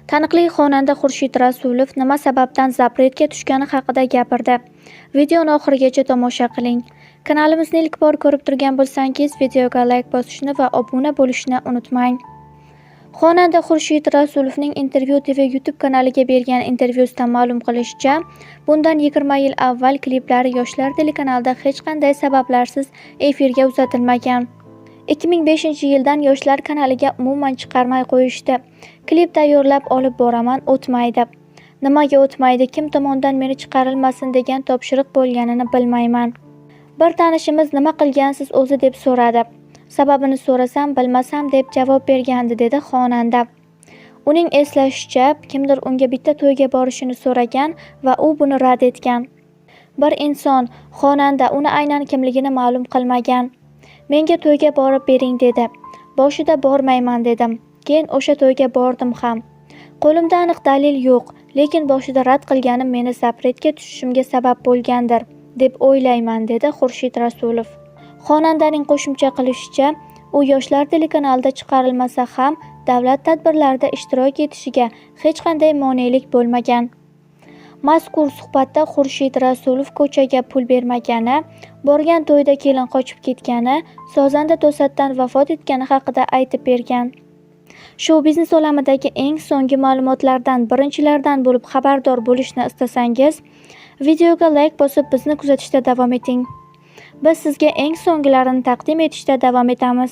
Taniqli xonanda Xurshid Rasulov nima sababdan zapretga tushgani haqida gapirdi. Videoni oxirigacha tomosha qiling. Kanalimizni ilk bor ko'rib turgan bo'lsangiz, videoga like bosishni va obuna bo'lishni unutmang. Xonanda Xurshid Rasulovning Intervyu TV YouTube kanaliga bergan intervyusida ma'lum qilishicha, bundan 20 yil avval kliplari Yoshlar telekanalida hech qanday sabablarsiz efirga uzatilmagan. 2005-yildan Yoshlar kanaliga umuman chiqarmay qo'yishdi. Klip tayyorlab olib boraman, o'tmaydi. Nimaga o'tmaydi? Kim tomonidan meni chiqarilmasin degan topshiriq bo'lganini bilmayman. Bir tanishimiz nima qilgansiz o'zi deb so'radi. Sababini so'rasam, bilmasam deb javob bergandi, dedi xonanda. Uning eslashicha, kimdir unga bitta to'yga borishini so'ragan va u buni rad etgan. Bir inson, xonanda, uni aynan kimligini ma'lum qilmagan. Menga to'yga borib bering dedi. Boshida bormayman dedim. Keyin o'sha to'yga bordim ham. Qo'limda aniq dalil yo'q, lekin boshida rad qilganim meni zapretga tushishimga sabab bo'lgandir, deb o'ylayman, dedi Xurshid Rasulov. Xonandaning qo'shimcha qilishicha, u Yoshlar telekanalida chiqarilmasa ham davlat tadbirlarida ishtirok etishiga hech qanday monelik bo'lmagan. Mazkur suhbatda Xurshid Rasulov ko'chaga pul bermagani, borgan to'yda kelin qochib ketgani, sozanda to'satdan vafot etgani haqida aytib bergan. Shou-biznes olamidagi eng so'nggi ma'lumotlardan birinchilardan bo'lib xabardor bo'lishni istasangiz, videoga like bosib bizni kuzatishda davom eting. Biz sizga eng so'nggilarini taqdim etishda davom etamiz.